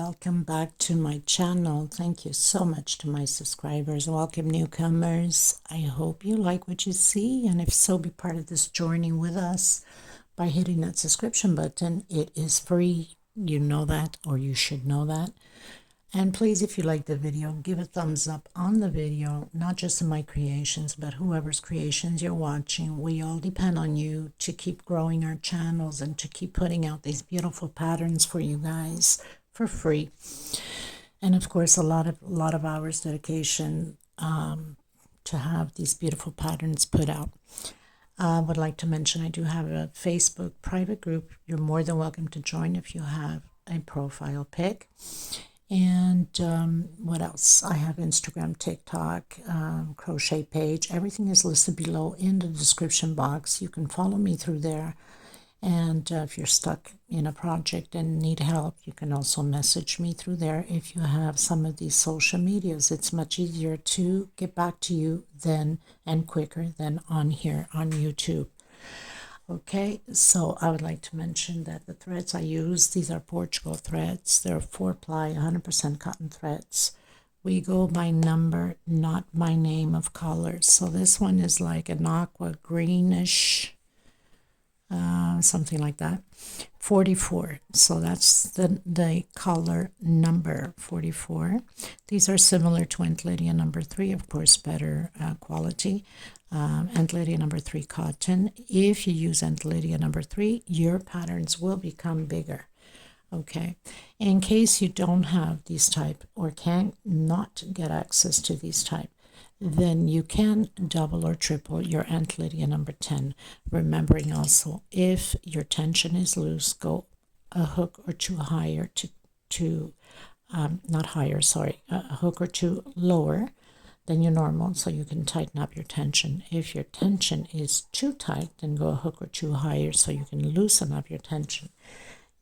welcome back to my channel. Thank you so much to my subscribers. Welcome newcomers. I hope you like what you see, and if so, be part of this journey with us by hitting that subscription button. It is free. You know that, or you should know that. And please, if you like the video, give a thumbs up on the video, not just in my creations, but whoever's creations you're watching. We all depend on you to keep growing our channels and to keep putting out these beautiful patterns for you guys for free. And of course, a lot of hours dedication to have these beautiful patterns put out. I would like to mention I do have a Facebook private group. You're more than welcome to join if you have a profile pic. And what else? I have Instagram, TikTok, crochet page. Everything is listed below in the description box. You can follow me through there. And if you're stuck in a project and need help, you can also message me through there. If you have some of these social medias, it's much easier to get back to you then and quicker than on here on YouTube. Okay, so I would like to mention that the threads I use, these are Portugal threads. They're 4-ply, 100% cotton threads. We go by number, not by name of colors. So this one is like an aqua greenish, something like that. 44. So that's the color number 44. These are similar to Aunt Lydia number 3, of course, better quality. Aunt Lydia number 3 cotton. If you use Aunt Lydia number 3, your patterns will become bigger. Okay, in case you don't have these type or can't not get access to these type, then you can double or triple your Aunt Lydia number 10. Remembering also, if your tension is loose, go a hook or two higher not higher, sorry, a hook or two lower than your normal, so you can tighten up your tension. If your tension is too tight, then go a hook or two higher so you can loosen up your tension.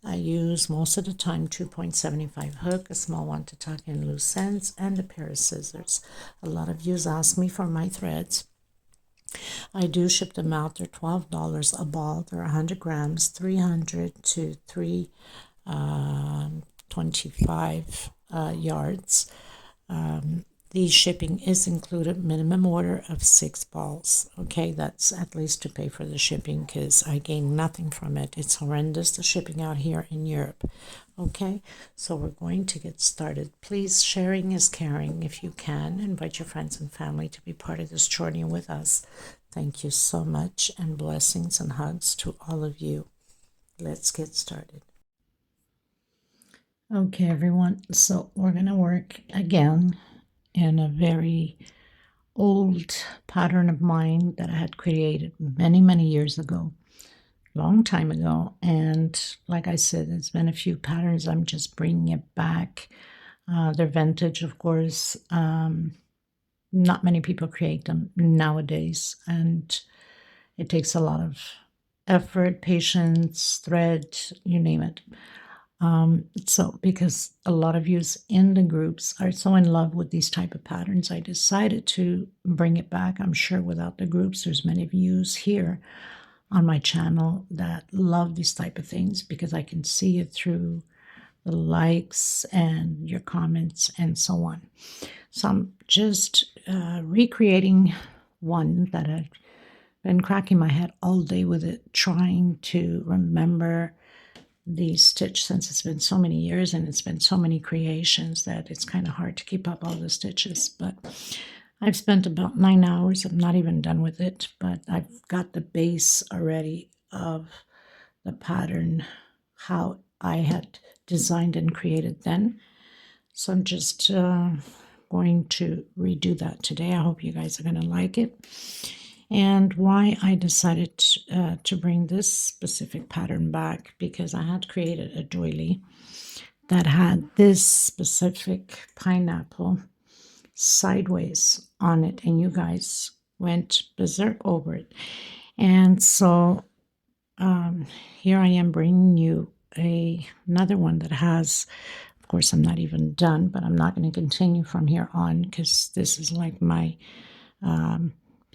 I use most of the time 2.75 hook, a small one to tuck in loose ends, and a pair of scissors. A lot of you ask me for my threads. I do ship them out. They're $12 a ball. They're 100 grams, 300 to 325 yards. The shipping is included, minimum order of 6 balls. Okay, that's at least to pay for the shipping because I gain nothing from it. It's horrendous, the shipping out here in Europe. Okay, so we're going to get started. Please, sharing is caring. If you can, invite your friends and family to be part of this journey with us. Thank you so much, and blessings and hugs to all of you. Let's get started. Okay, everyone, so we're going to work again in a very old pattern of mine that I had created many years ago, long time ago. And like I said, it's been a few patterns. I'm just bringing it back. They're vintage, of course. Not many people create them nowadays, and it takes a lot of effort, patience, thread, you name it. So because a lot of you in the groups are so in love with these type of patterns, I decided to bring it back. I'm sure without the groups, there's many of you here on my channel that love these type of things because I can see it through the likes and your comments and so on. So I'm just recreating one that I've been cracking my head all day with it, trying to remember the stitch, since it's been so many years and it's been so many creations that it's kind of hard to keep up all the stitches. But I've spent about 9 hours. I'm not even done with it, but I've got the base already of the pattern, how I had designed and created then. So I'm just going to redo that today. I hope you guys are going to like it. And why I decided to bring this specific pattern back, because I had created a doily that had this specific pineapple sideways on it, and you guys went berserk over it. And so here I am bringing you another one that has, of course, I'm not even done, but I'm not going to continue from here on because this is like my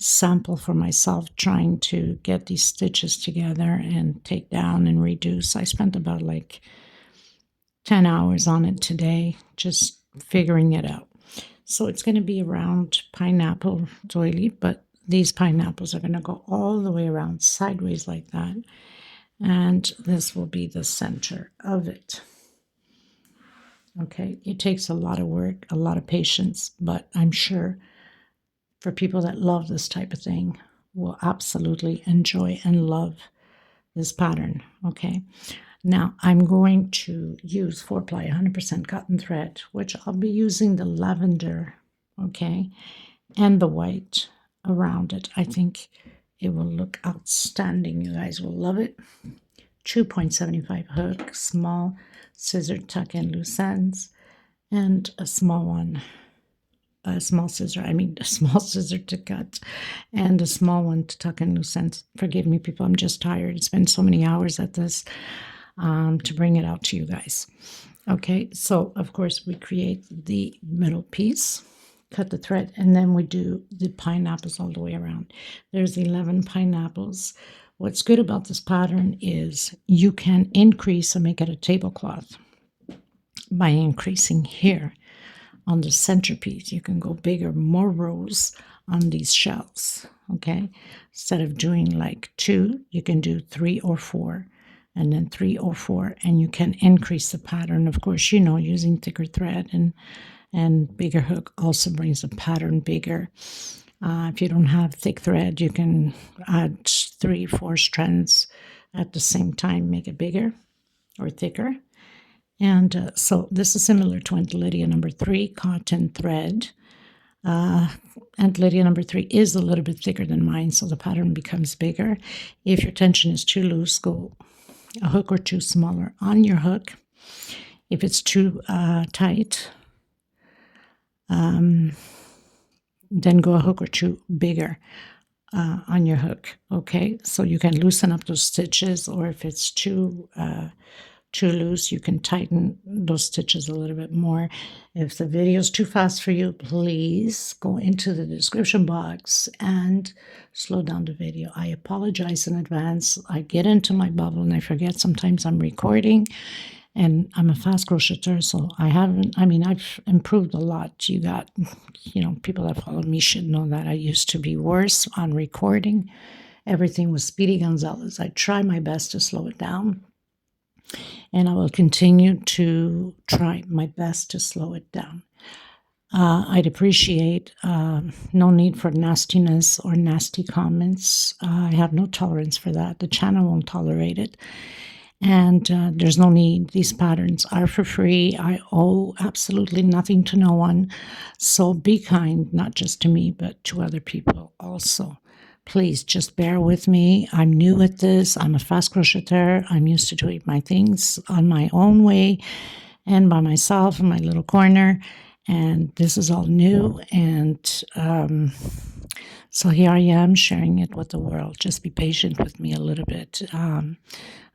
sample for myself, trying to get these stitches together and take down and reduce. I spent about like 10 hours on it today, just figuring it out. So it's going to be around pineapple doily, but these pineapples are going to go all the way around sideways like that. And this will be the center of it. Okay, it takes a lot of work, a lot of patience, but I'm sure for people that love this type of thing will absolutely enjoy and love this pattern. Okay, now I'm going to use 4-ply 100% cotton thread, which I'll be using the lavender, okay, and the white around it. I think it will look outstanding. You guys will love it. 2.75 hook, small scissor tuck in loose ends, and a small one, a small scissor to cut, and a small one to tuck in loose ends. Forgive me, people, I'm just tired. It's been so many hours at this to bring it out to you guys. Okay, so of course we create the middle piece, cut the thread, and then we do the pineapples all the way around. There's 11 pineapples. What's good about this pattern is you can increase and make it a tablecloth by increasing here on the centerpiece. You can go bigger, more rows on these shells, okay? Instead of doing like 2, you can do 3 or 4, and then 3 or 4, and you can increase the pattern. Of course, you know, using thicker thread and bigger hook also brings the pattern bigger. If you don't have thick thread, you can add 3-4 strands at the same time, make it bigger or thicker. And so this is similar to Aunt Lydia number 3 cotton thread. Aunt Lydia number 3 is a little bit thicker than mine, so the pattern becomes bigger. If your tension is too loose, go a hook or 2 smaller on your hook. If it's too tight, then go a hook or 2 bigger on your hook. Okay, so you can loosen up those stitches, or if it's too loose, you can tighten those stitches a little bit more. If the video is too fast for you, please go into the description box and slow down the video. I apologize in advance. I get into my bubble and I forget sometimes I'm recording, and I'm a fast crocheter, so I've improved a lot. You got, people that follow me should know that I used to be worse on recording. Everything was Speedy Gonzalez. I try my best to slow it down, and I will continue to try my best to slow it down. I'd appreciate no need for nastiness or nasty comments. I have no tolerance for that. The channel won't tolerate it. And there's no need. These patterns are for free. I owe absolutely nothing to no one. So be kind, not just to me, but to other people also. Please just bear with me. I'm new at this. I'm a fast crocheter. I'm used to doing my things on my own way and by myself in my little corner. And this is all new. And so here I am sharing it with the world. Just be patient with me a little bit.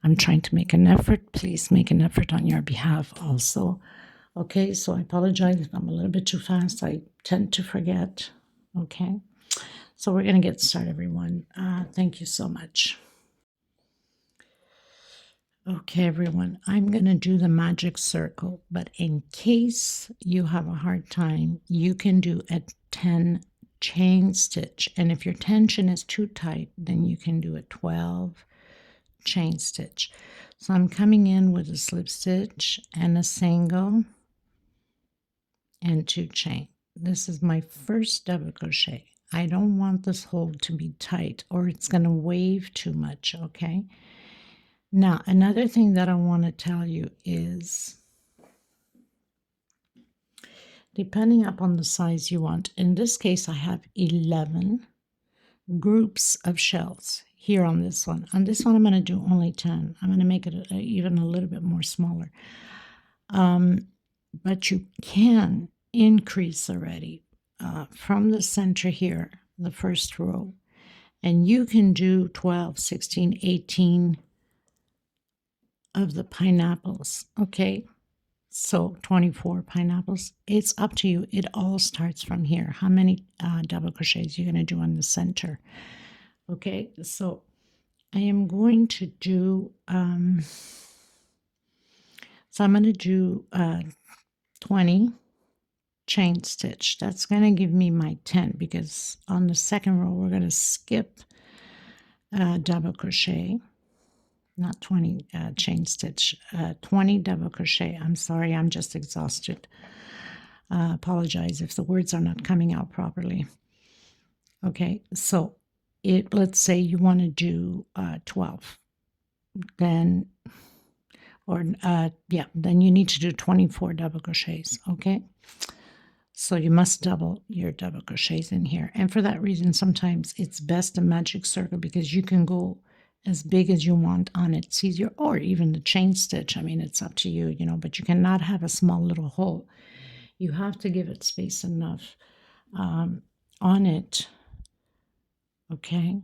I'm trying to make an effort. Please make an effort on your behalf also. Okay, so I apologize if I'm a little bit too fast. I tend to forget. Okay, so we're going to get started, everyone. Thank you so much. Okay, everyone, I'm going to do the magic circle, but in case you have a hard time, you can do a 10 chain stitch. And if your tension is too tight, then you can do a 12 chain stitch. So I'm coming in with a slip stitch and a single and 2 chain. This is my first double crochet. I don't want this hole to be tight or it's going to wave too much, okay? Now, another thing that I want to tell you is, depending upon the size you want, in this case I have 11 groups of shells here on this one. On this one, I'm going to do only 10. I'm going to make it even a little bit more smaller. But you can increase already from the center here, the first row, and you can do 12, 16, 18 of the pineapples, okay? So 24 pineapples. It's up to you. It all starts from here. How many double crochets you're going to do on the center? Okay, so I am going to do So I'm going to do 20 chain stitch. That's going to give me my 10, because on the second row we're going to skip double crochet, not 20 chain stitch, 20 double crochet. I'm sorry, I'm just exhausted. Apologize if the words are not coming out properly. Okay, so let's say you want to do 12, then then you need to do 24 double crochets. Okay, so you must double your double crochets in here, and for that reason sometimes it's best a magic circle, because you can go as big as you want on it. It's easier, or even the chain stitch. I mean, it's up to you, but you cannot have a small little hole. You have to give it space enough on it, okay,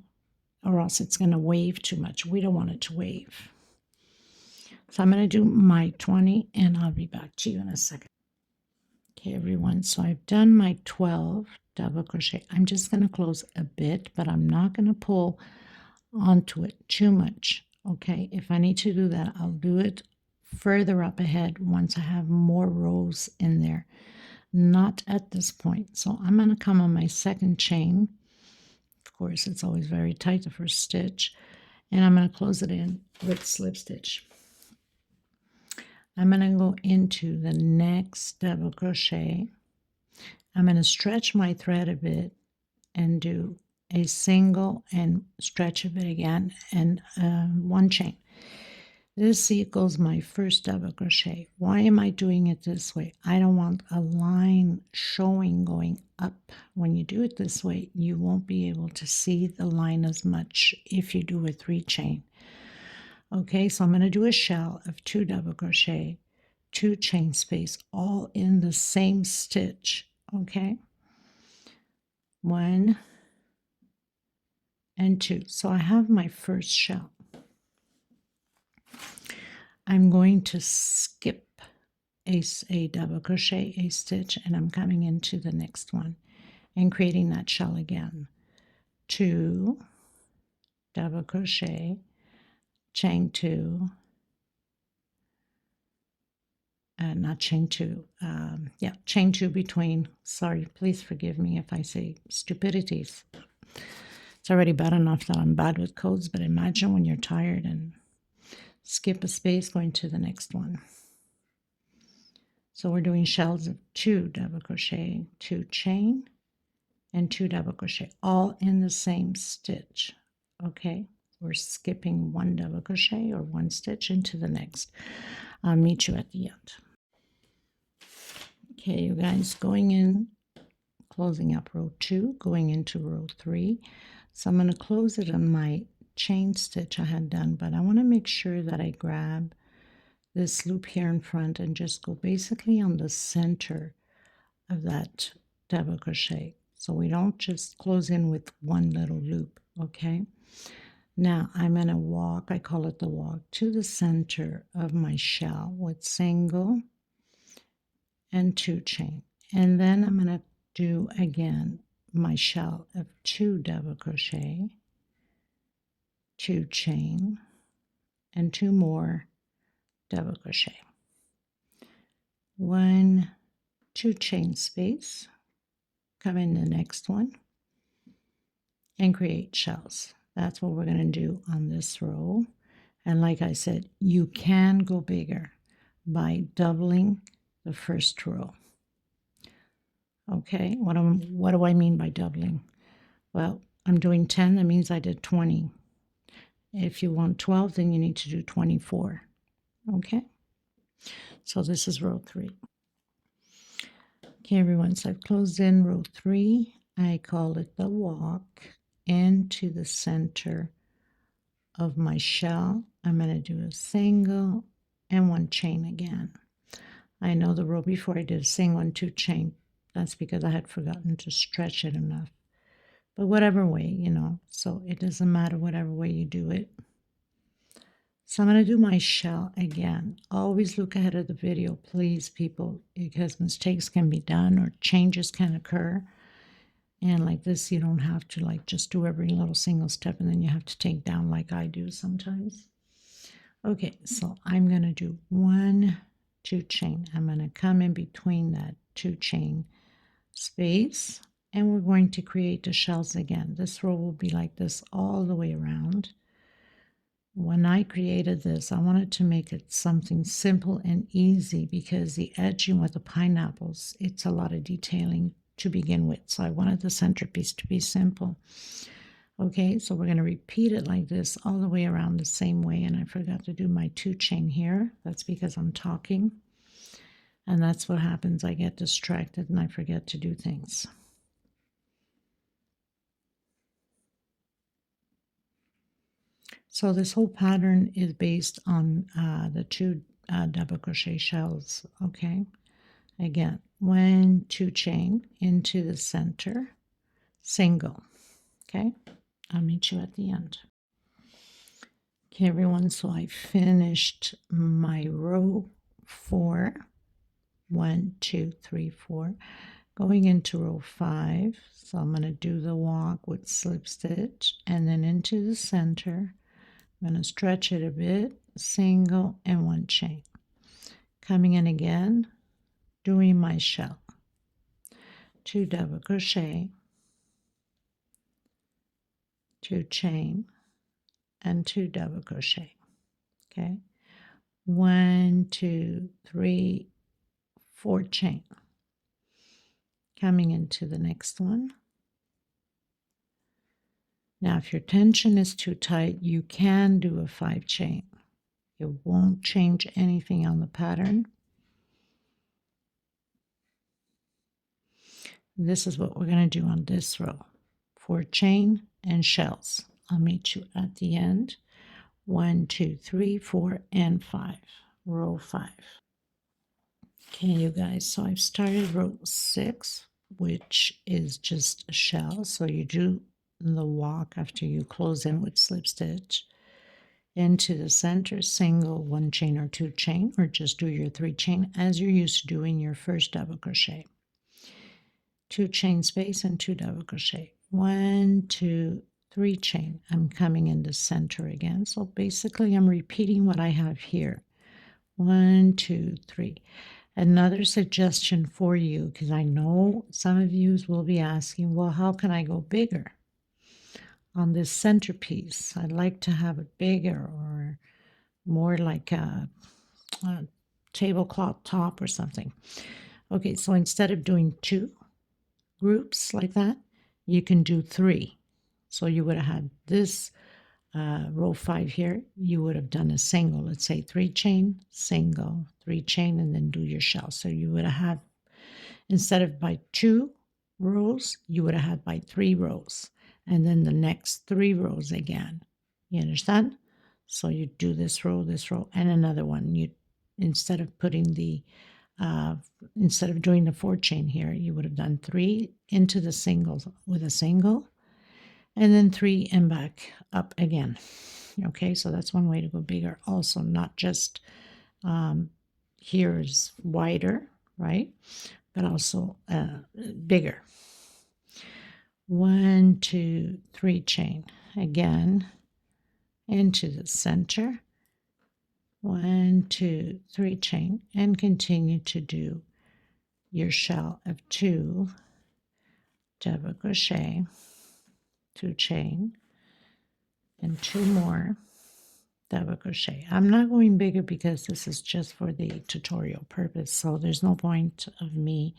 or else it's going to wave too much. We don't want it to wave. So I'm going to do my 20, and I'll be back to you in a second. Okay, everyone, so I've done my 12 double crochet. I'm just going to close a bit, but I'm not going to pull onto it too much. Okay, if I need to do that, I'll do it further up ahead once I have more rows in there, not at this point. So I'm going to come on my second chain. Of course, it's always very tight, the first stitch, and I'm going to close it in with slip stitch. I'm going to go into the next double crochet. I'm going to stretch my thread a bit and do a single and stretch a bit again, and one chain. This equals my first double crochet. Why am I doing it this way? I don't want a line showing going up. When you do it this way, you won't be able to see the line as much if you do a 3 chain. Okay, so I'm going to do a shell of 2 double crochet, 2 chain space, all in the same stitch. Okay, 1 and 2. So I have my first shell. I'm going to skip a double crochet, a stitch, and I'm coming into the next one and creating that shell again. 2 double crochet, chain 2, not chain 2, chain 2 between. Sorry, please forgive me if I say stupidities. It's already bad enough that I'm bad with codes, but imagine when you're tired and skip a space going to the next one. So we're doing shells of 2 double crochet, 2 chain, and 2 double crochet, all in the same stitch. Okay, we're skipping 1 double crochet or 1 stitch into the next. I'll meet you at the end. Okay, you guys, going in, closing up row 2, going into row 3. So I'm going to close it on my chain stitch I had done, but I want to make sure that I grab this loop here in front and just go basically on the center of that double crochet, so we don't just close in with one little loop. Okay, now I'm going to walk, I call it the walk, to the center of my shell with single and 2 chain, and then I'm going to do again my shell of 2 double crochet, 2 chain, and 2 more double crochet, 1, 2 chain space, come in the next one and create shells. That's what we're going to do on this row. And like I said, you can go bigger by doubling the first row. Okay, what do I mean by doubling? Well, I'm doing 10, that means I did 20. If you want 12, then you need to do 24. Okay, so this is row 3. Okay, everyone, so I've closed in row 3. I call it the walk into the center of my shell. I'm going to do a single and 1 chain again. I know the row before I did a single and 2 chain. That's because I had forgotten to stretch it enough. But whatever way, so it doesn't matter whatever way you do it. So I'm going to do my shell again. Always look ahead of the video, please, people, because mistakes can be done or changes can occur. And like this, you don't have to just do every little single step and then you have to take down like I do sometimes. Okay, so I'm going to do 1 2 chain. I'm going to come in between that 2 chain space, and we're going to create the shells again. This row will be like this all the way around. When I created this, I wanted to make it something simple and easy because the edging with the pineapples, it's a lot of detailing to begin with. So I wanted the centerpiece to be simple. Okay, so we're going to repeat it like this all the way around the same way. And I forgot to do my 2 chain here. That's because I'm talking. And that's what happens. I get distracted and I forget to do things. So this whole pattern is based on the 2 double crochet shells. Okay, again, 1, 2 chain into the center, single. Okay, I'll meet you at the end. Okay, everyone, so I finished my row 4. 1, 2, 3, 4. Going into row 5. So I'm going to do the walk with slip stitch and then into the center. I'm going to stretch it a bit, single and 1 chain. Coming in again, doing my shell. 2 double crochet, 2 chain, and 2 double crochet. Okay, 1, 2, 3, 4 chain. Coming into the next one. Now, if your tension is too tight, you can do a 5 chain. It won't change anything on the pattern. This is what we're going to do on this row. 4 chain and shells. I'll meet you at the end. 1, 2, 3, 4, and 5. Row 5. Okay, you guys, so I've started row 6, which is just a shell. So you do the walk after you close in with slip stitch. Into the center, single, 1 chain or 2 chain, or just do your 3 chain as you're used to doing your first double crochet. 2 chain space and 2 double crochet. 1, 2, 3 chain. I'm coming in the center again. So basically I'm repeating what I have here. 1, 2, 3. Another suggestion for you, because I know some of you will be asking, well, how can I go bigger? On this centerpiece, I'd like to have it bigger or more like a tablecloth top or something. Okay, so instead of doing 2 groups like that, you can do 3. So you would have had this row 5 here, you would have done a single, let's say 3 chain, single, 3 chain, and then do your shell. So you would have had, instead of by 2 rows, you would have had by 3 rows, and then the next 3 rows again. You understand? So you do this row, and another one. You, instead of putting the instead of doing the 4 chain here, you would have done 3 into the singles with a single, and then 3 and back up again. Okay, so that's one way to go bigger. Also, not just here is wider, right? But also bigger. 1, 2, 3 chain again into the center. 1, 2, 3 chain, and continue to do your shell of 2 double crochet, 2 chain, and 2 more double crochet. I'm not going bigger because this is just for the tutorial purpose, so there's no point of me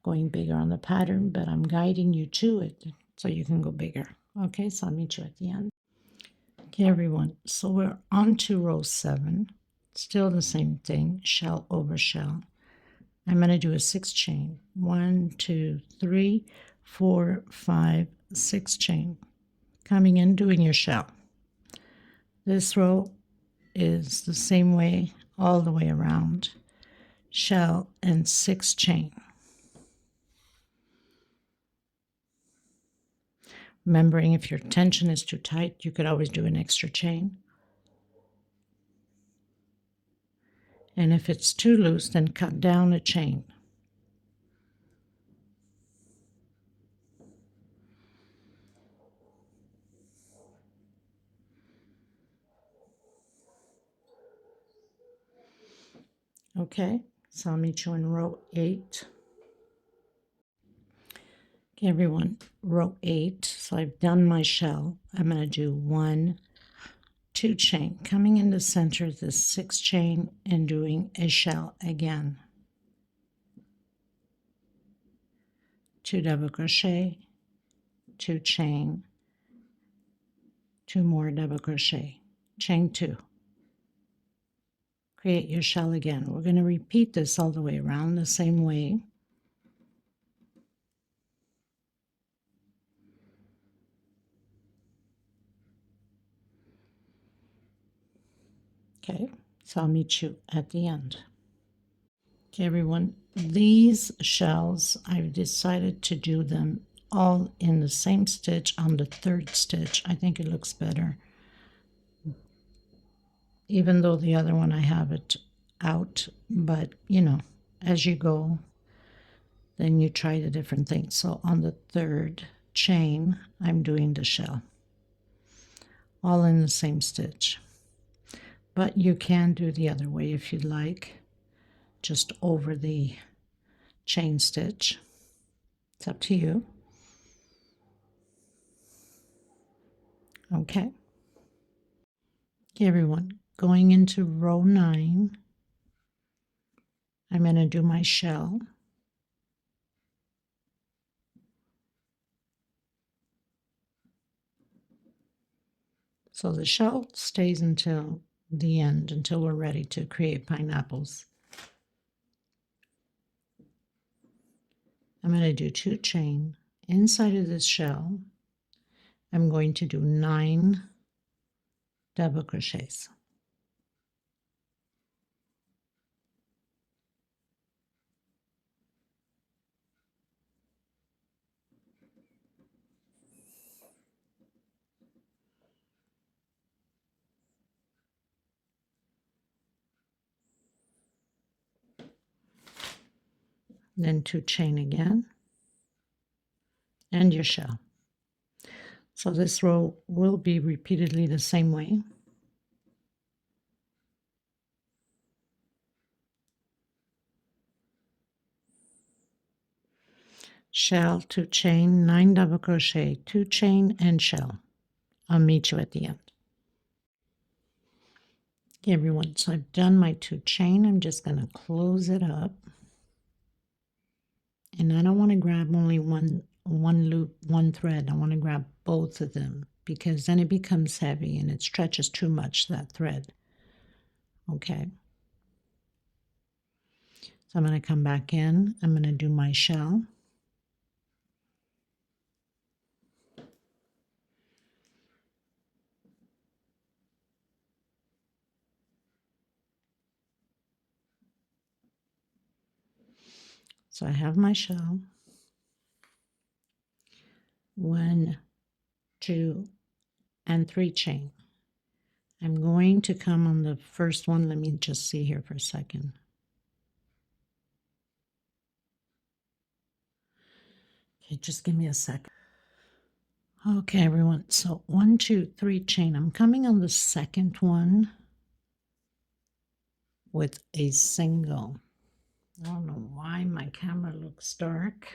going bigger on the pattern, but I'm guiding you to it so you can go bigger. Okay, so I'll meet you at the end. Okay, everyone, so we're on to row 7. Still the same thing, shell over shell. I'm going to do a 6 chain. 1, 2, 3, 4, 5, 6 chain. Coming in, doing your shell. This row is the same way all the way around. Shell and 6 chain. Remembering, if your tension is too tight, you could always do an extra chain. And if it's too loose, then cut down a chain. Okay, so I'll meet you in row 8. Okay, everyone, row 8. So I've done my shell. I'm going to do 1, 2 chain, coming in the center of this 6 chain and doing a shell again. 2 double crochet, 2 chain, 2 more double crochet, chain 2. Create your shell again. We're going to repeat this all the way around the same way. Okay, so I'll meet you at the end. Okay, everyone, these shells, I've decided to do them all in the same stitch on the 3rd stitch. I think it looks better. Even though the other one I have it out, but you know, as you go, then you try the different things. So on the 3rd chain, I'm doing the shell, all in the same stitch. But you can do the other way if you'd like, just over the chain stitch. It's up to you. Okay. Okay, everyone, going into row 9, I'm going to do my shell. So the shell stays until the end, until we're ready to create pineapples. I'm going to do 2 chain. Inside of this shell, I'm going to do 9 double crochets. Then 2 chain again, and your shell. So this row will be repeatedly the same way. Shell, 2 chain, 9 double crochet, 2 chain, and shell. I'll meet you at the end. Okay, everyone, so I've done my 2 chain. I'm just going to close it up. And I don't want to grab only one loop, one thread. I want to grab both of them because then it becomes heavy and it stretches too much, that thread. Okay. So I'm going to come back in. I'm going to do my shell. So I have my shell. 1, 2, and 3 chain. I'm going to come on the first one. Let me just see here for a second. Okay, just give me a second. Okay, everyone. So 1, 2, 3 chain. I'm coming on the second one with a single. I don't know why my camera looks dark.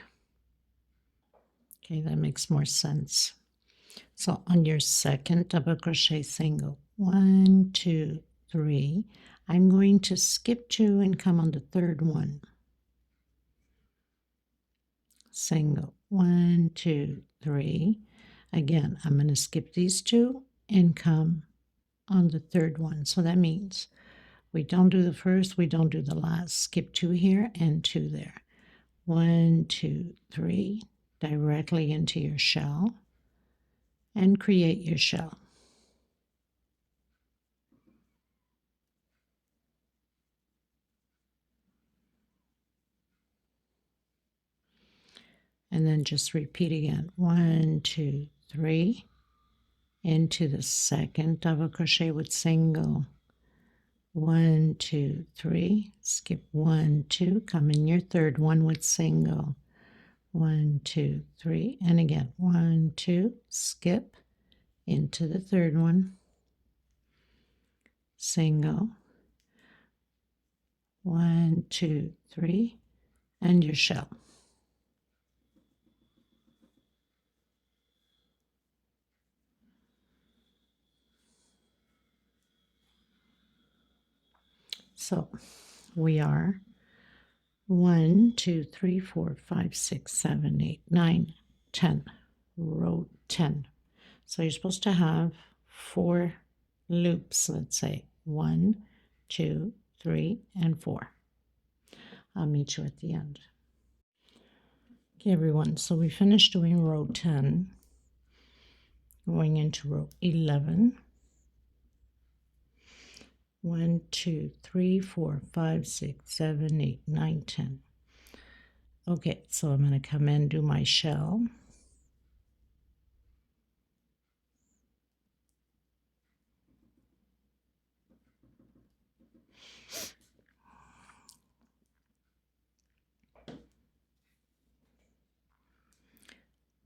Okay, that makes more sense. So on your second double crochet single, 1, 2, 3, I'm going to skip 2 and come on the third one. Single, 1, 2, 3. Again, I'm going to skip these 2 and come on the third one. So that means we don't do the first, we don't do the last. Skip 2 here and 2 there. 1, 2, 3, directly into your shell and create your shell. And then just repeat again. 1, 2, 3, into the second double crochet with single. 1, 2, 3, skip 1, 2, come in your third one with single. 1, 2, 3, and again 1, 2, skip into the third one, single. 1, 2, 3, and your shell. So we are 1, 2, 3, 4, 5, 6, 7, 8, 9, 10. Row 10. So you're supposed to have 4 loops, let's say 1, 2, 3, and 4. I'll meet you at the end. Okay, everyone, so we finished doing row 10, going into row 11. 1, 2, 3, 4, 5, 6, 7, 8, 9, 10. Okay, so I'm going to come in, do my shell.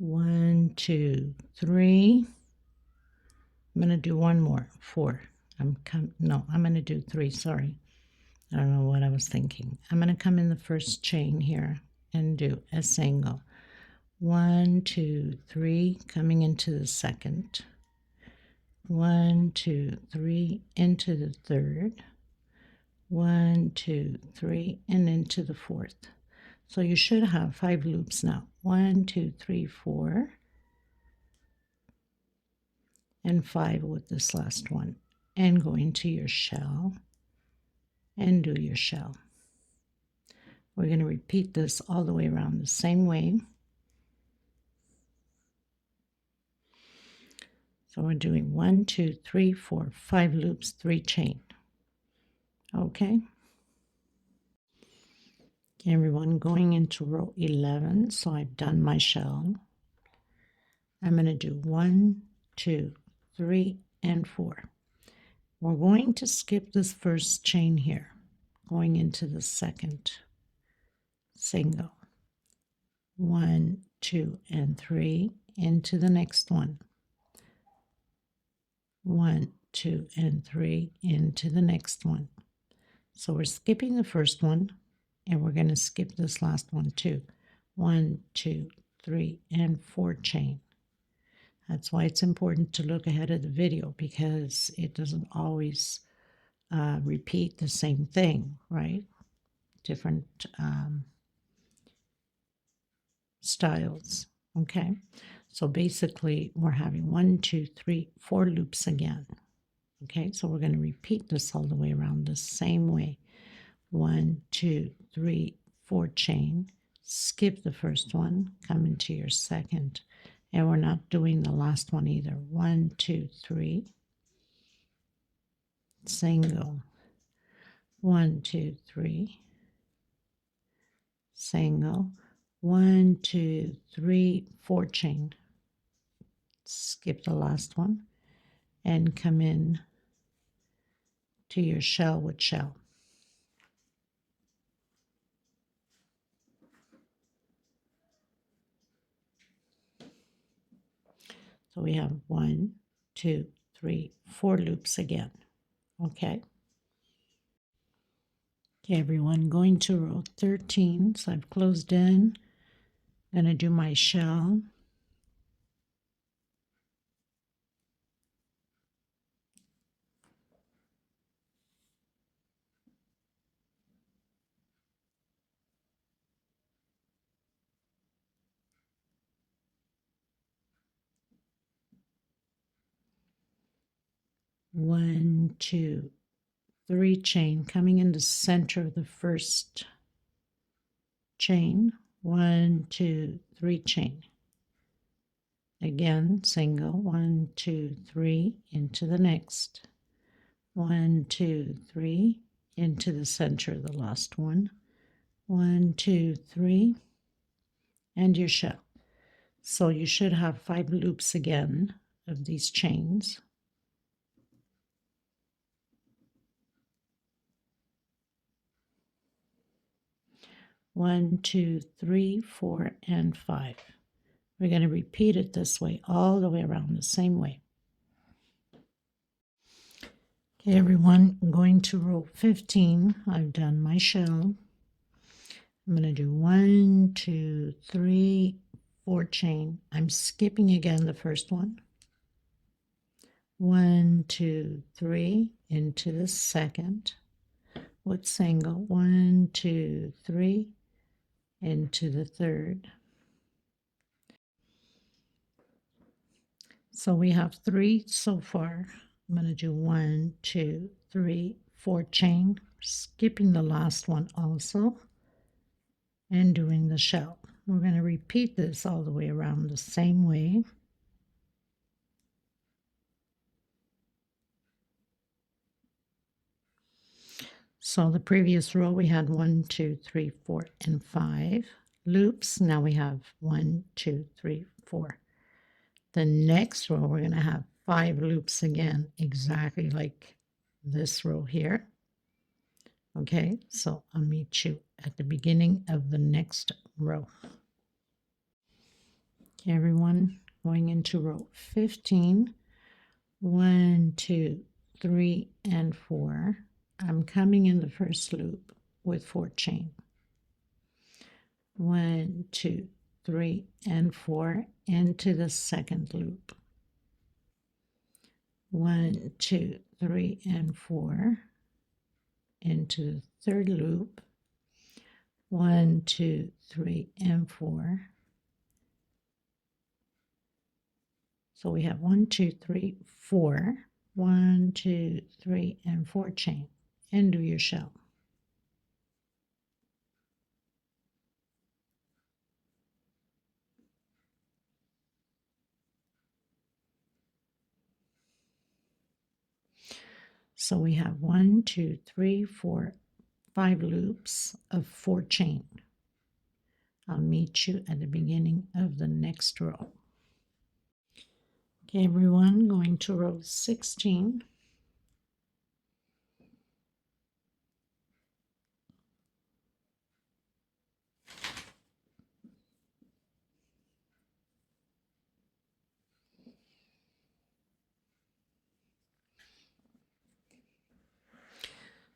One, 2, 3. I'm going to do one more, 4. I'm going to do 3, sorry. I don't know what I was thinking. I'm going to come in the first chain here and do a single. 1, 2, 3, coming into the second. 1, 2, 3, into the third. 1, 2, 3, and into the fourth. So you should have 5 loops now. 1, 2, 3, 4, and 5 with this last one. And go into your shell and do your shell. We're going to repeat this all the way around the same way. So we're doing 1, 2, 3, 4, 5 loops, 3 chain. Okay. Okay, everyone, going into row 11. So I've done my shell. I'm going to do 1, 2, 3, and 4. We're going to skip this first chain here, going into the second single. 1, 2, and 3, into the next one. 1, 2, and 3, into the next one. So we're skipping the first one, and we're going to skip this last one too. 1, 2, 3, and 4 chain. That's why it's important to look ahead of the video, because it doesn't always repeat the same thing, right? Different styles. Okay, so basically we're having 1, 2, 3, 4 loops again. Okay, so we're going to repeat this all the way around the same way. 1, 2, 3, 4 chain, skip the first one, come into your second, and we're not doing the last one either. 1, 2, 3, single. 1, 2, 3, single. 1, 2, 3, 4 chain, skip the last one, and come in to your shell with shell. So we have 1, 2, 3, 4 loops again. Okay. Okay, everyone, going to row 13. So I've closed in. I'm going to do my shell. One, 2, 3 chain, coming in the center of the first chain. 1, 2, 3 chain. Again, single. 1, 2, 3, into the next. 1, 2, 3, into the center of the last one. 1, 2, 3, and your shell. So you should have 5 loops again of these chains. 1, 2, 3, 4, and 5. We're going to repeat it this way all the way around the same way. Okay, everyone, I'm going to row 15. I've done my shell. I'm going to do 1, 2, 3, 4 chain. I'm skipping again the first one. 1, 2, 3 into the second with single. 1, 2, 3 into the third. So we have 3 so far. I'm going to do 1, 2, 3, 4 chain, skipping the last one also, and doing the shell. We're going to repeat this all the way around the same way. So the previous row we had 1, 2, 3, 4, and 5 loops. Now we have 1, 2, 3, 4. The next row we're going to have 5 loops again, exactly like this row here. Okay, so I'll meet you at the beginning of the next row. Okay, everyone, going into row 15. 1, 2, 3, and 4. I'm coming in the first loop with 4 chain. 1, 2, 3, and 4 into the second loop. 1, 2, 3, and 4 into the third loop. 1, 2, 3, and 4. So we have 1, 2, 3, 4. 1, 2, 3, and 4 chain, and do your shell. So we have 1, 2, 3, 4, 5 loops of 4 chain. I'll meet you at the beginning of the next row. Okay, everyone, going to row 16.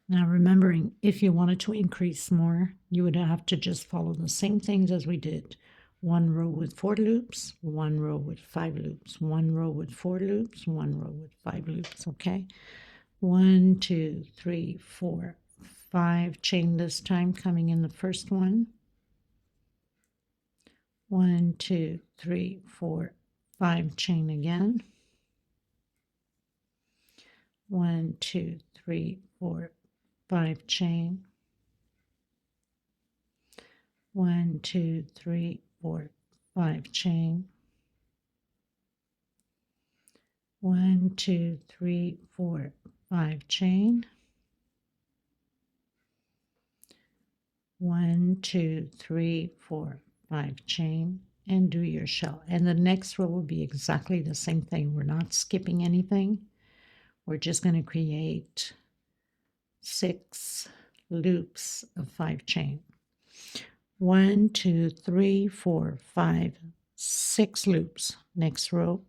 Now remembering, if you wanted to increase more, you would have to just follow the same things as we did. 1 row with 4 loops, 1 row with 5 loops, 1 row with 4 loops, 1 row with 5 loops, okay? 1, 2, 3, 4, 5 chain this time, coming in the first one. 1, 2, 3, 4, 5 chain again. 1, 2, 3, 4, 5 chain. 1, 2, 3, 4, 5 chain. 1, 2, 3, 4, 5 chain. 1, 2, 3, 4, 5 chain, and do your shell. And the next row will be exactly the same thing. We're not skipping anything. We're just going to create 6 loops of 5 chain. 1, 2, 3, 4, 5, 6 loops. Next row,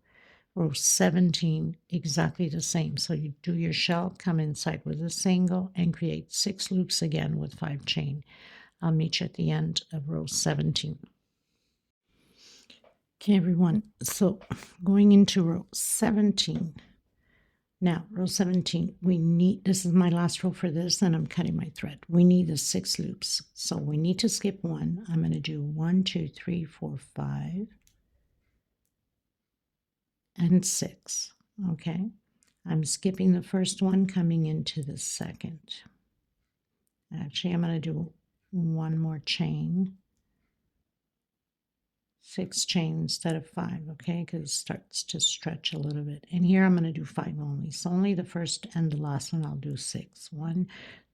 row 17, exactly the same. So you do your shell, come inside with a single, and create 6 loops again with 5 chain. I'll meet you at the end of row 17. Okay, everyone, so going into row 17. Now, row 17, we need, this is my last row for this, and I'm cutting my thread. We need the 6 loops. So we need to skip 1. I'm going to do 1, 2, 3, 4, 5, and 6. Okay, I'm skipping the first one, coming into the second. Actually, I'm going to do 1 more chain. 6 chain instead of 5, okay, because it starts to stretch a little bit. And here I'm going to do 5 only. So only the first and the last one I'll do 6. 1,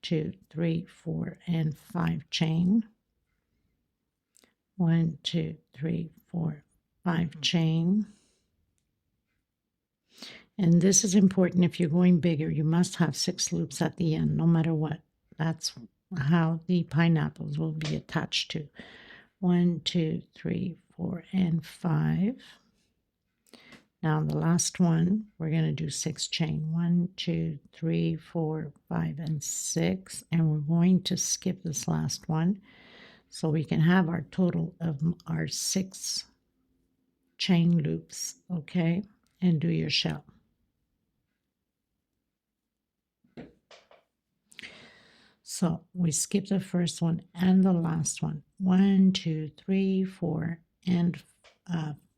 2, 3, 4, and 5 chain. 1, 2, 3, 4, 5 chain. And this is important. If you're going bigger, you must have 6 loops at the end, no matter what. That's how the pineapples will be attached to. 1, 2, 3, 4, and 5. Now the last one, we're going to do 6 chain. 1, 2, 3, 4, 5, and 6. And we're going to skip this last one so we can have our total of our 6 chain loops, okay? And do your shell. So we skip the first one and the last one. 1, 2, 3, 4, and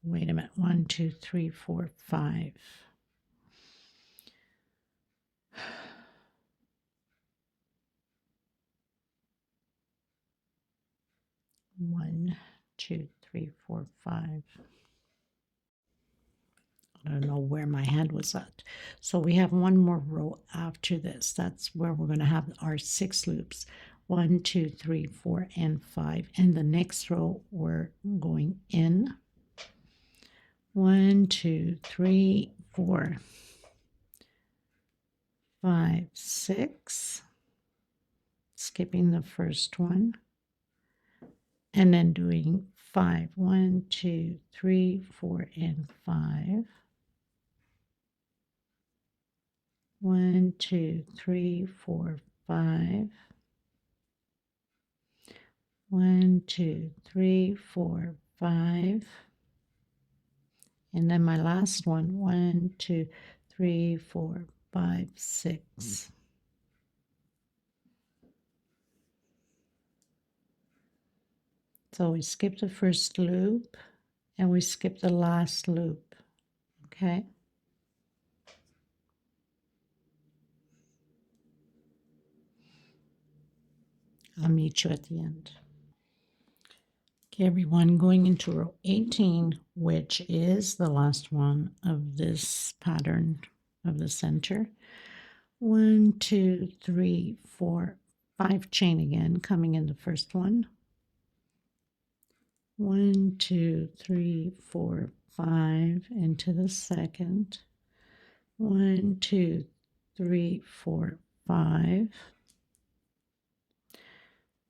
wait a minute. 1, 2, 3, 4, 5. 1, 2, 3, 4, 5. I don't know where my head was at. So we have one more row after this. That's where we're going to have our 6 loops. 1, 2, 3, 4, and 5. And the next row we're going in. 1, 2, 3, 4, 5, 6. Skipping the first one. And then doing 5. 1, 2, 3, 4, and 5. 1, 2, 3, 4, 5. 1, 2, 3, 4, 5. And then my last one. 1, 2, 3, 4, 5, 6. So we skip the first loop and we skip the last loop. Okay. I'll meet you at the end. Okay, everyone, going into row 18, which is the last one of this pattern of the center. 1, 2, 3, 4, 5 chain again, coming in the first one. 1, 2, 3, 4, 5 into the second. 1, 2, 3, 4, 5.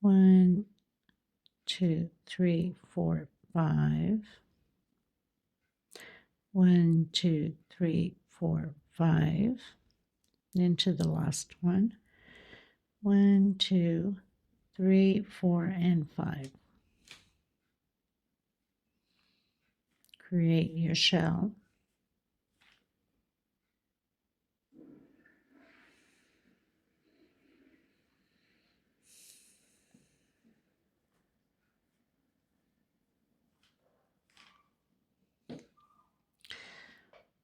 1, 2, 3, 4, 5. 1, 2, 3, 4, 5. Into the last one. 1, 2, 3, 4, and 5. Create your shell.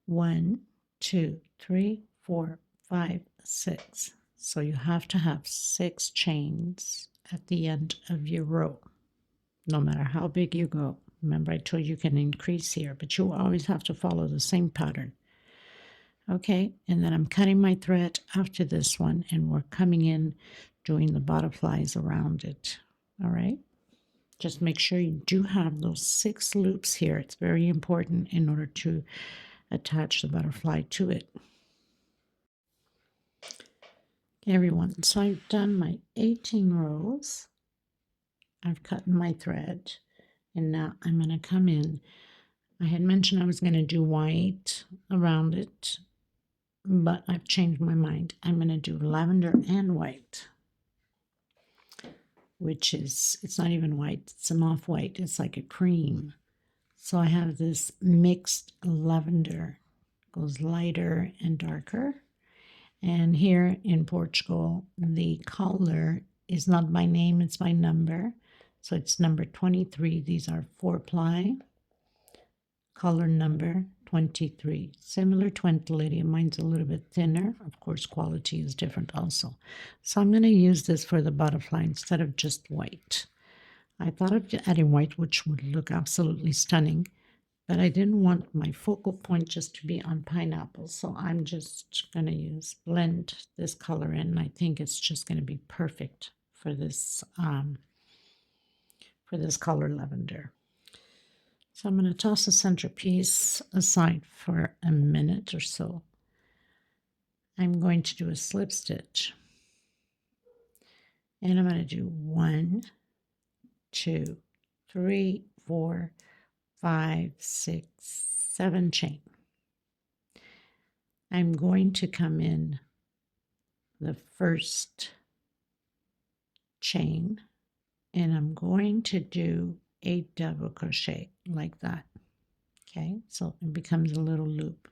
One, 2, 3, 4, 5, 6. So you have to have 6 chains at the end of your row, no matter how big you go. Remember, I told you can increase here, but you always have to follow the same pattern. Okay, and then I'm cutting my thread after this one, and we're coming in doing the butterflies around it. All right, just make sure you do have those 6 loops here. It's very important in order to attach the butterfly to it. Okay, everyone, so I've done my 18 rows. I've cut my thread, and now I'm going to come in. I had mentioned I was going to do white around it, but I've changed my mind. I'm going to do lavender and white, which is, it's not even white, it's an off-white, it's like a cream. So I have this mixed lavender, goes lighter and darker. And here in Portugal, the color is not by name, it's by number. So it's number 23. These are 4-ply, color number 23. Similar to Aunt Lydia, mine's a little bit thinner. Of course, quality is different also. So I'm going to use this for the butterfly instead of just white. I thought of adding white, which would look absolutely stunning, but I didn't want my focal point just to be on pineapple, so I'm just going to blend this color in. I think it's just going to be perfect for this color lavender. So I'm going to toss the centerpiece aside for a minute or so. I'm going to do a slip stitch, and I'm going to do 1, 2, 3, 4, 5, 6, 7 chain. I'm going to come in the first chain, and I'm going to do a double crochet like that. Okay, so it becomes a little loop.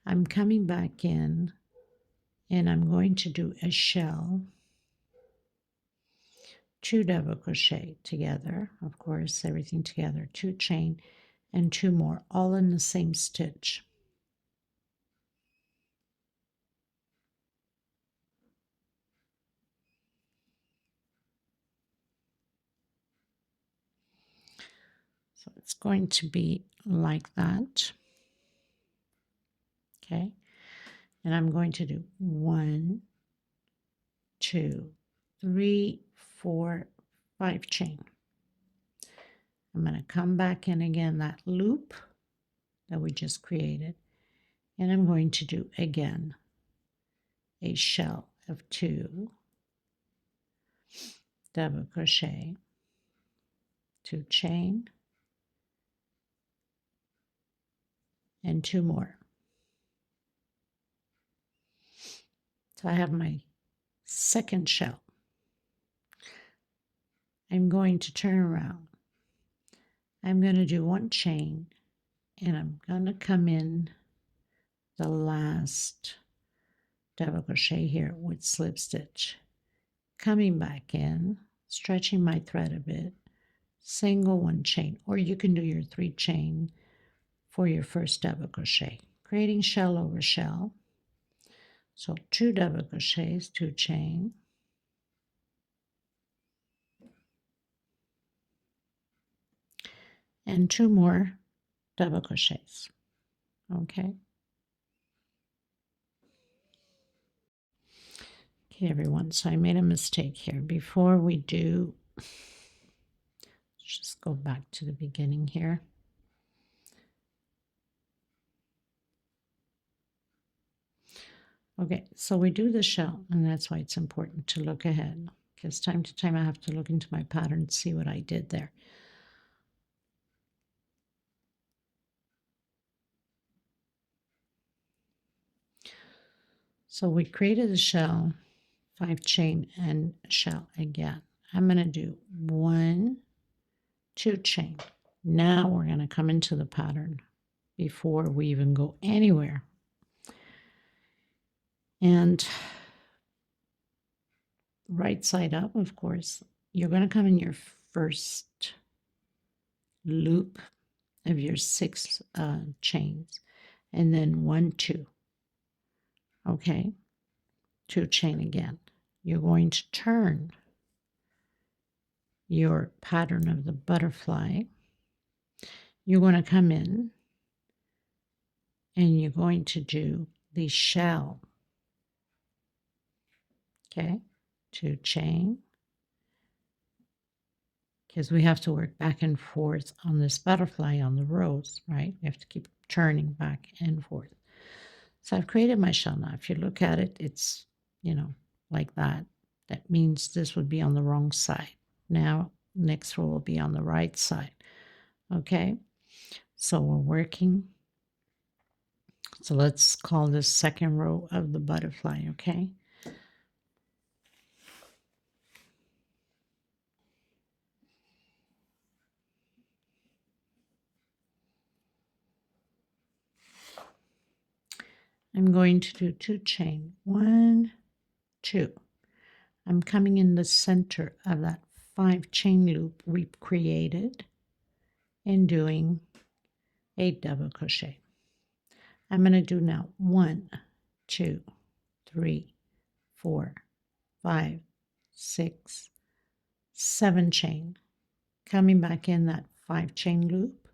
I'm coming back in, and I'm going to do a shell, 2 double crochet together, of course, everything together, 2 chain and 2 more, all in the same stitch. So it's going to be like that. Okay, and I'm going to do 1, 2, 3, 4, 5 chain. I'm going to come back in again, that loop that we just created, and I'm going to do again a shell of 2 double crochet, 2 chain, and 2 more. So I have my second shell. I'm going to turn around. I'm going to do 1 chain, and I'm going to come in the last double crochet here with slip stitch, coming back in, stretching my thread a bit, single 1 chain, or you can do your 3 chain for your first double crochet, creating shell over shell. So 2 double crochets, 2 chain, and 2 more double crochets. Okay. Okay, everyone, so I made a mistake here. Before we do, let's just go back to the beginning here. Okay, so we do the shell, and that's why it's important to look ahead, because time to time I have to look into my pattern to see what I did there. So we created a shell, 5 chain, and a shell again. I'm going to do 1, 2 chain. Now we're going to come into the pattern before we even go anywhere. And right side up, of course, you're going to come in your first loop of your 6 chains, and then 1, 2. Okay, 2 chain again. You're going to turn your pattern of the butterfly. You're going to come in, and you're going to do the shell. Okay, 2 chain, because we have to work back and forth on this butterfly on the rows, right? We have to keep turning back and forth. So I've created my shell now. If you look at it, it's, like that. That means this would be on the wrong side. Now, next row will be on the right side. Okay, so we're working. So let's call this second row of the butterfly, okay? I'm going to do 2 chain, 1, 2. I'm coming in the center of that 5 chain loop we've created and doing a double crochet. I'm going to do now 1, 2, 3, 4, 5, 6, 7 chain, coming back in that 5 chain loop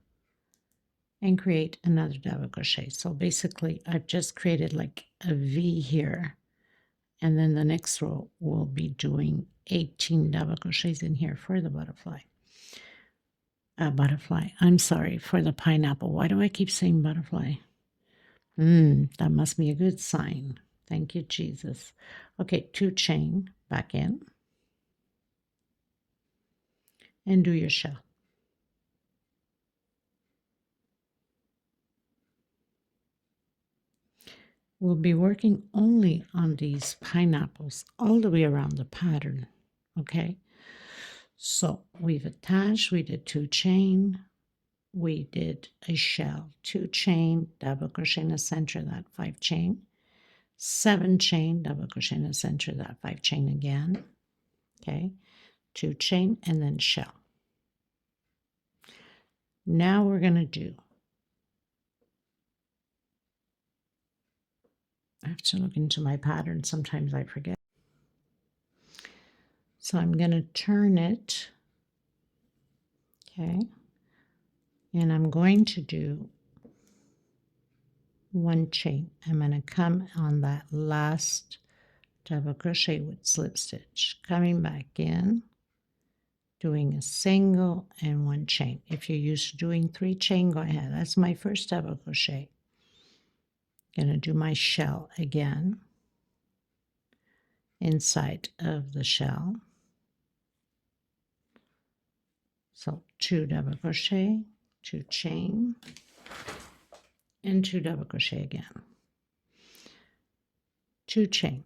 and create another double crochet. So basically I've just created like a V here, and then the next row will be doing 18 double crochets in here for the butterfly. I'm sorry, for the pineapple. Why do I keep saying butterfly? That must be a good sign. Thank you, Jesus. Okay, 2 chain back in and do your shell. We'll be working only on these pineapples all the way around the pattern, okay? So we've attached, we did 2 chain, we did a shell, 2 chain, double crochet in the center of that 5 chain, 7 chain, double crochet in the center of that 5 chain again, okay? 2 chain and then shell. Now we're going to do, I have to look into my pattern, sometimes I forget. So I'm going to turn it, okay, and I'm going to do 1 chain. I'm going to come on that last double crochet with slip stitch, coming back in, doing a single and 1 chain. If you're used to doing 3 chain, go ahead. That's my first double crochet. Going to do my shell again inside of the shell. So 2 double crochet, 2 chain, and 2 double crochet again. 2 chain.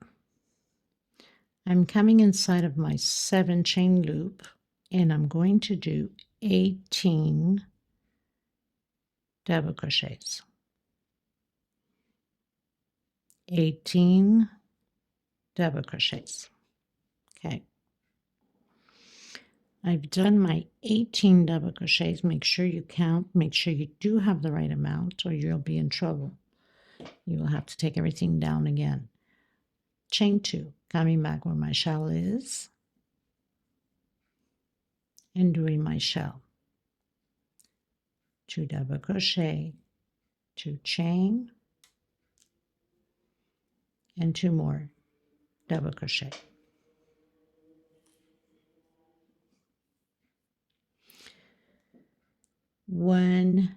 I'm coming inside of my 7 chain loop, and I'm going to do 18 double crochets. 18 double crochets. Okay. I've done my 18 double crochets. Make sure you count. Make sure you do have the right amount or you'll be in trouble. You will have to take everything down again. Chain 2, coming back where my shell is and doing my shell. 2 double crochet, 2 chain, and 2 more double crochet. One,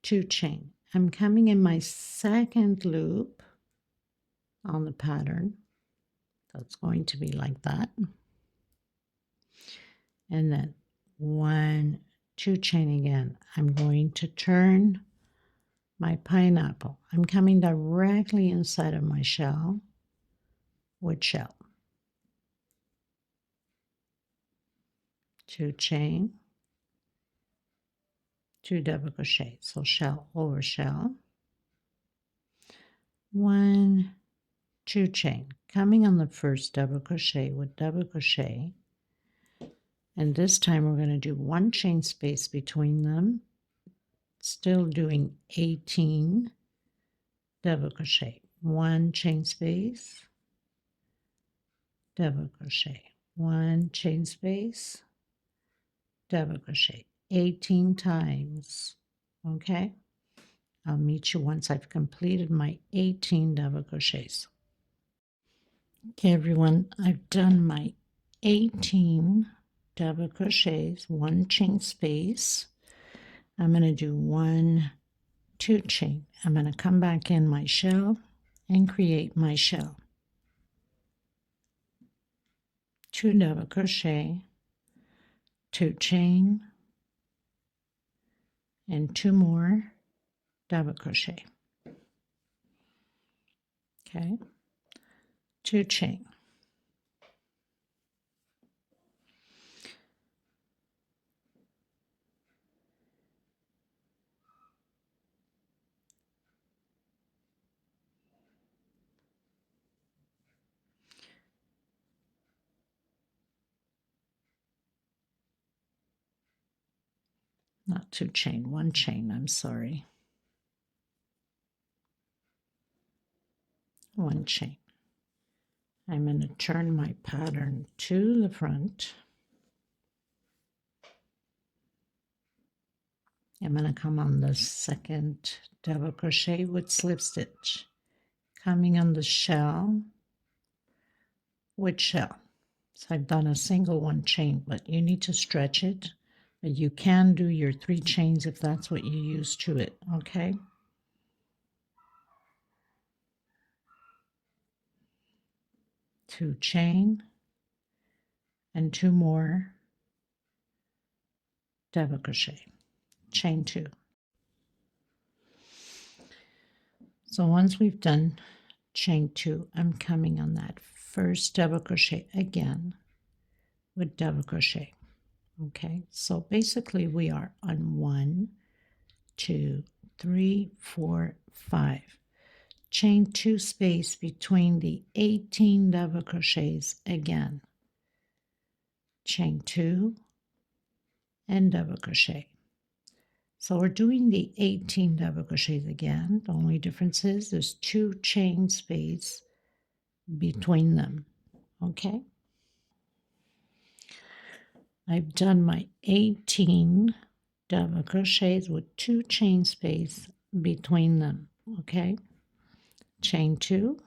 2 chain. I'm coming in my second loop on the pattern. So it's going to be like that. And then 1, 2 chain again. I'm going to turn my pineapple. I'm coming directly inside of my shell with shell. 2 chain, 2 double crochet. So shell over shell. 1, 2 chain. Coming on the first double crochet with double crochet. And this time we're going to do 1 chain space between them. Still doing 18 double crochet. 1 chain space, double crochet. 1 chain space, double crochet. 18 times. Okay? I'll meet you once I've completed my 18 double crochets. Okay, everyone, I've done my 18 double crochets, 1 chain space. I'm going to do 1, 2 chain. I'm going to come back in my shell and create my shell. 2 double crochet, 2 chain, and 2 more double crochet. Okay, 2 chain. Not 2 chain, 1 chain, I'm sorry. 1 chain. I'm going to turn my pattern to the front. I'm going to come on the second double crochet with slip stitch. Coming on the shell with shell. So I've done a single 1 chain, but you need to stretch it. But you can do your 3 chains if that's what you use to it, okay? Two chain and 2 more double crochet. Chain 2. So once we've done chain 2, I'm coming on that first double crochet again with double crochet. Okay, so basically we are on 1, 2, 3, 4, 5. Chain 2 space between the 18 double crochets again. Chain 2 and double crochet. So we're doing the 18 double crochets again. The only difference is there's 2 chain space between them. Okay. I've done my 18 double crochets with 2 chain space between them. Okay. Chain 2.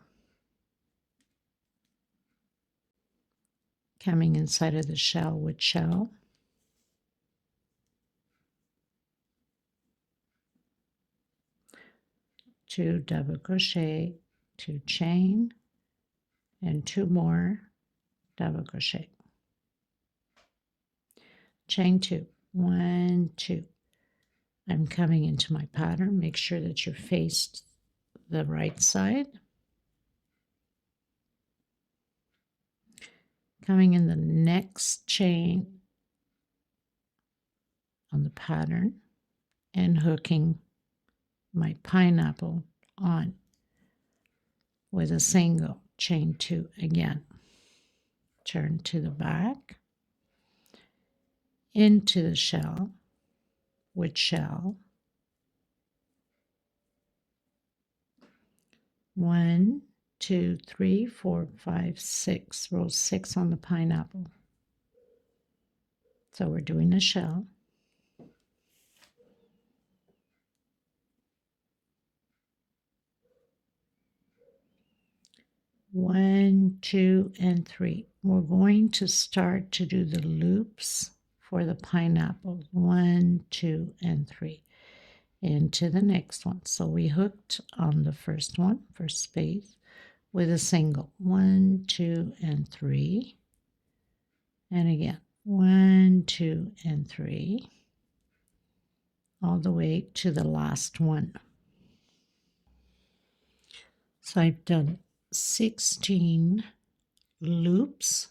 Coming inside of the shell with shell. Two double crochet, 2 chain, and 2 more double crochet. Chain 2, 1, 2. I'm coming into my pattern. Make sure that you're faced the right side. Coming in the next chain on the pattern and hooking my pineapple on with a single. Chain 2 again. Turn to the back, into the shell with shell. 1, 2, 3, 4, 5, 6. Row 6 on the pineapple. So we're doing a shell. One, 2, and 3. We're going to start to do the loops for the pineapple. 1, 2, and 3. Into the next one. So we hooked on the first one, first space, with a single. 1, 2, and 3. And again, 1, 2, and 3. All the way to the last one. So I've done 16 loops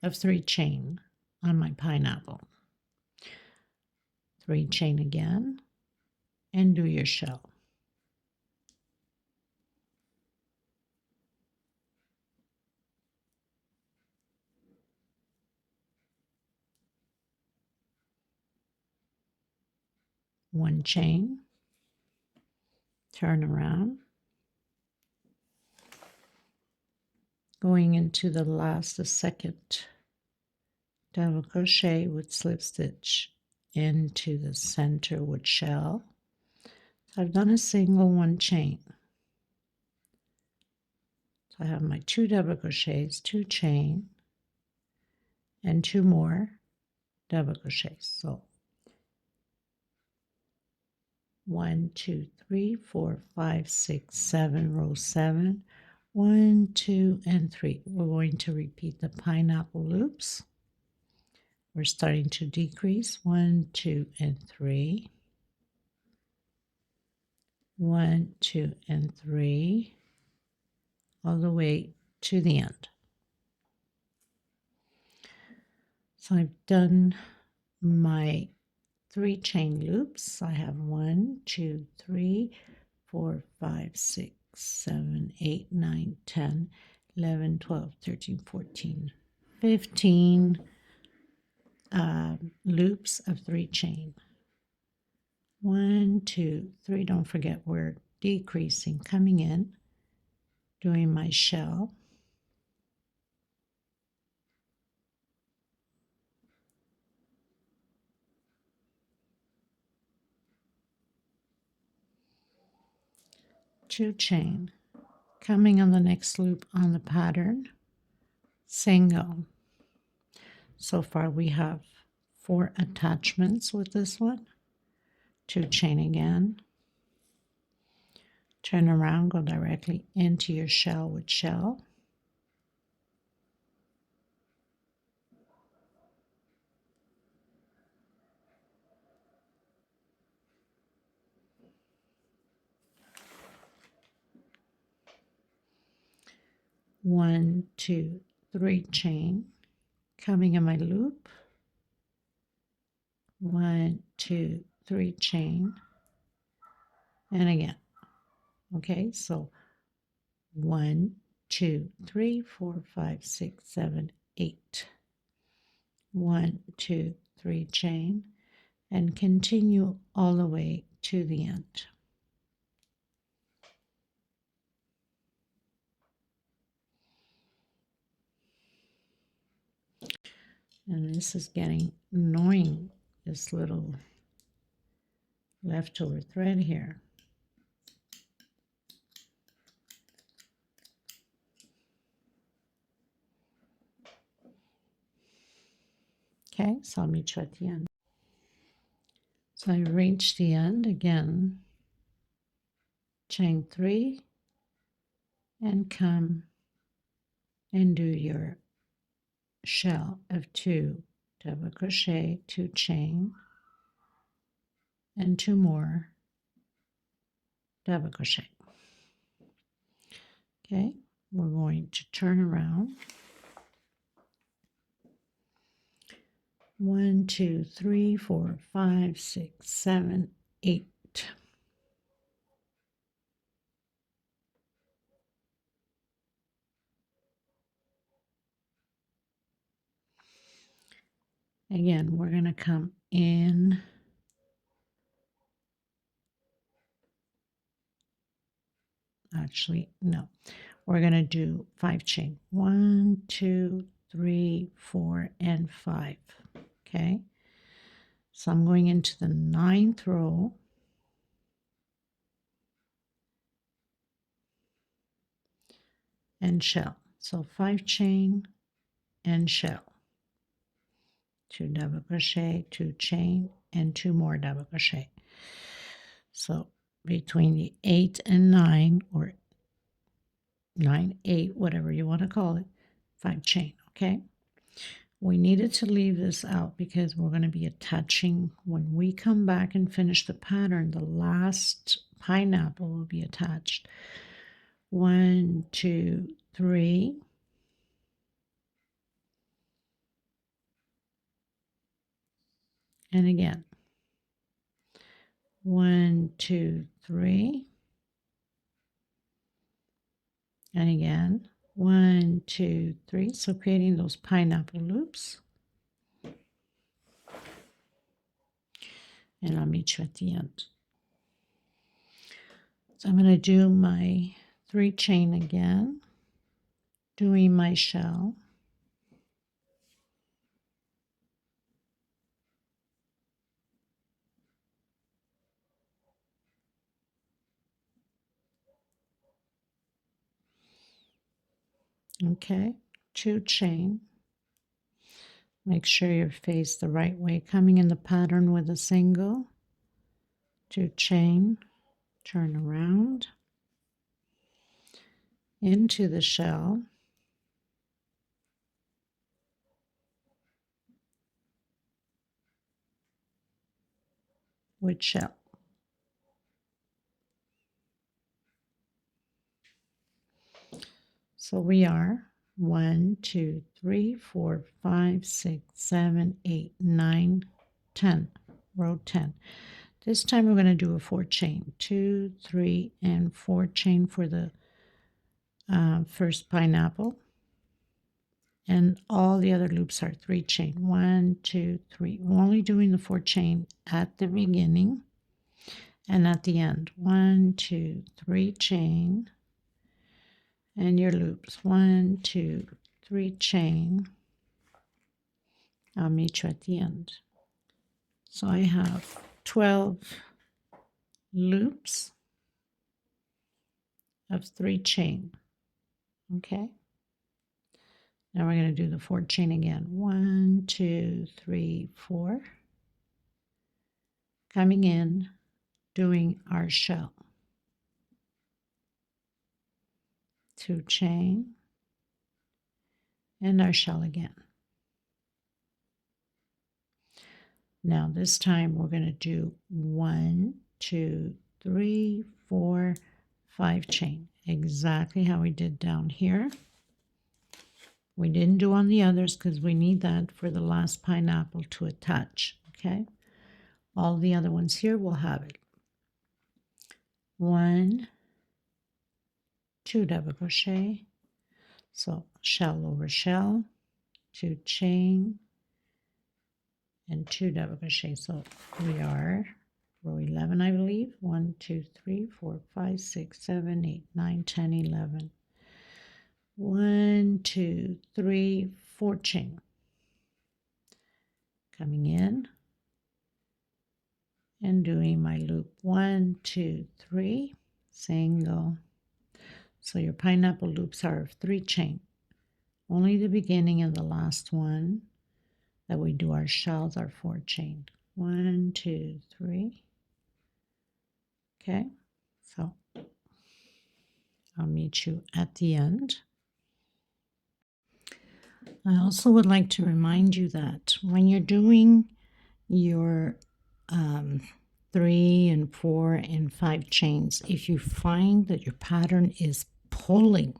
of 3 chain on my pineapple. 3 chain again, and do your shell. One chain, turn around, going into the last, the second double crochet with slip stitch into the center with shell. So I've done a single 1 chain. So I have my 2 double crochets, 2 chain, and 2 more double crochets. So 1, 2, 3, 4, 5, 6, 7, row 7. 1, 2, and 3. We're going to repeat the pineapple loops. We're starting to decrease. 1, 2, and 3. 1, 2, and 3. All the way to the end. So I've done my 3 chain loops. I have 1, 2, 3, 4, 5, 6, 7, 8, 9, 10, 11, 12, 13, 14, 15 loops of 3 chain. 1, 2, 3. Don't forget we're decreasing, coming in, doing my shell. Two chain, coming on the next loop on the pattern, single. So far we have 4 attachments with this one. 2 chain again, turn around, go directly into your shell with shell. 1, 2, 3 chain, coming in my loop, 1, 2, 3 chain, and again. Okay, so 1, 2, 3, 4, 5, 6, 7, 8. 1, 2, 3 chain, and continue all the way to the end. And this is getting annoying, this little leftover thread here. Okay, so I'll meet you at the end. So I reach the end again, chain 3, and come and do your shell of 2 double crochet, 2 chain, and 2 more double crochet. Okay, we're going to turn around. 1, 2, 3, 4, 5, 6, 7, 8. Again, we're going to come in actually, no, we're going to do 5 chain. 1, 2, 3, 4, and 5. Okay, so I'm going into the 9th row, and shell. So 5 chain and shell, 2 double crochet, 2 chain, and 2 more double crochet. So between the 8 and 9, or 9, 8, whatever you want to call it, 5 chain. Okay, we needed to leave this out because we're going to be attaching, when we come back and finish the pattern, the last pineapple will be attached. 1, 2, 3, and again 1, 2, 3, and again 1, 2, 3. So creating those pineapple loops, and I'll meet you at the end. So I'm going to do my 3 chain again, doing my shell, okay, 2 chain, make sure you're faced the right way, coming in the pattern with a single, 2 chain, turn around into the shell, with shell. So we are 1, 2, 3, 4, 5, 6, 7, 8, 9, 10, row 10. This time we're going to do a 4 chain, 2, 3, and 4 chain for the first pineapple, and all the other loops are 3 chain. 1, 2, 3. We're only doing the 4 chain at the beginning and at the end. 1, 2, 3 chain, and your loops. 1, 2, 3 chain. I'll meet you at the end. So I have 12 loops of 3 chain. Okay, now we're going to do the 4 chain again. 1, 2, 3, 4, coming in, doing our shell, 2 chain, and our shell again. Now this time we're going to do 1, 2, 3, 4, 5 chain, exactly how we did down here. We didn't do on the others because we need that for the last pineapple to attach, okay? All the other ones here will have it. 1, 2 double crochet, so shell over shell, 2 chain, and 2 double crochet. So we are row 11, I believe. 1, 2, 3, 4, 5, 6, 7, 8, 9, 10, 11. 1, 2, 3, 4 chain. Coming in and doing my loop. 1, 2, 3, single. So your pineapple loops are of 3 chain. Only the beginning and the last one that we do our shells are 4 chain. 1, 2, 3. Okay, so I'll meet you at the end. I also would like to remind you that when you're doing your 3 and 4 and 5 chains, if you find that your pattern is pulling,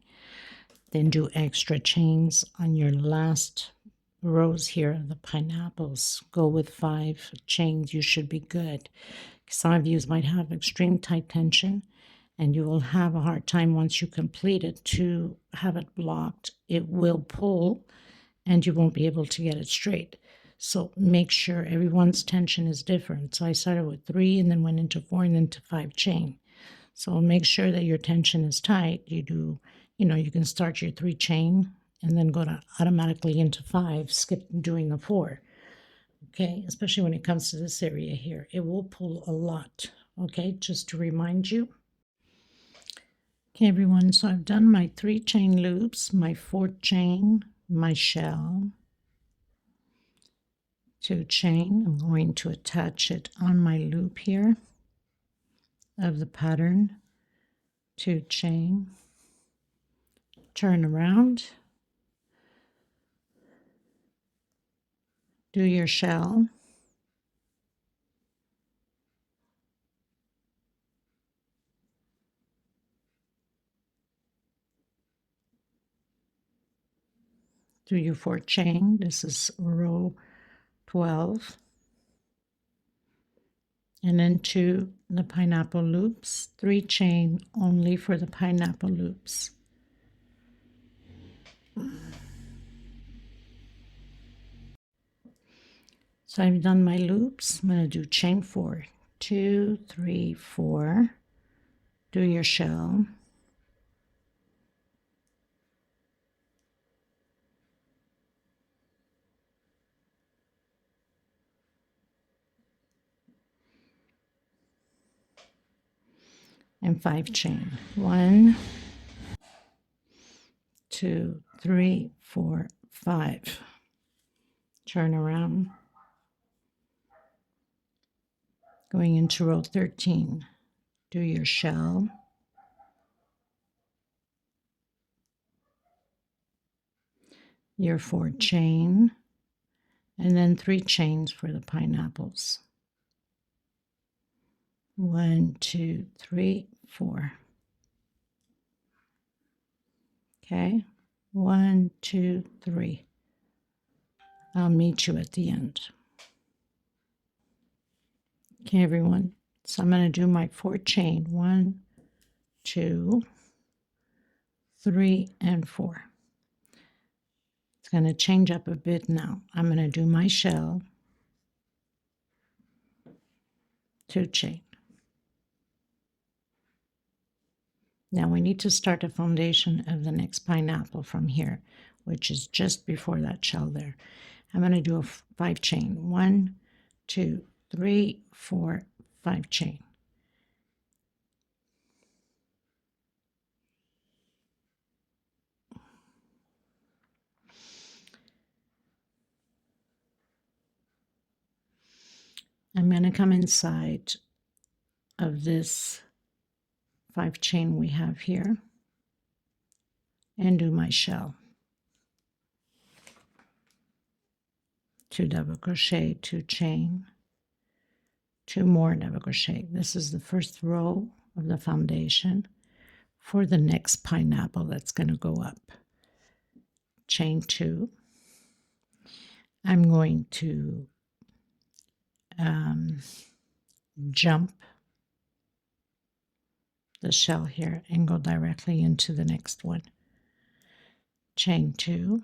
then do extra chains on your last rows here of the pineapples. Go with 5 chains, you should be good. Some of you might have extreme tight tension, and you will have a hard time once you complete it to have it blocked. It will pull, and you won't be able to get it straight. So make sure everyone's tension is different. So I started with 3 and then went into 4 and then to 5 chain. So make sure that your tension is tight. You do, you can start your 3 chain and then go to automatically into 5, skip doing the 4. Okay, especially when it comes to this area here. It will pull a lot. Okay, just to remind you. Okay, everyone, so I've done my 3 chain loops, my 4 chain, my shell, 2 chain. I'm going to attach it on my loop here of the pattern, 2 chain, turn around, do your shell, do your 4 chain. This is row 12, and then 2 the pineapple loops, 3 chain only for the pineapple loops. So I've done my loops. I'm going to do chain 4, 2, 3, 4, do your shell, and 5 chain. 1, 2, 3, 4, 5. Turn around. Going into row 13, do your shell, your 4 chain, and then 3 chains for the pineapples. 1, 2, 3, 4. Okay, 1, 2, 3. I'll meet you at the end. Okay, everyone. So I'm going to do my 4 chain. 1, 2, 3, and 4. It's going to change up a bit now. I'm going to do my shell, 2 chain. Now we need to start a foundation of the next pineapple from here, which is just before that shell there. I'm going to do a 5 chain. 1, 2, 3, 4, 5 chain. I'm going to come inside of this 5 chain we have here and do my shell. 2 double crochet, 2 chain, 2 more double crochet. This is the first row of the foundation for the next pineapple that's going to go up. chain 2. I'm going to jump the shell here and go directly into the next one. Chain 2,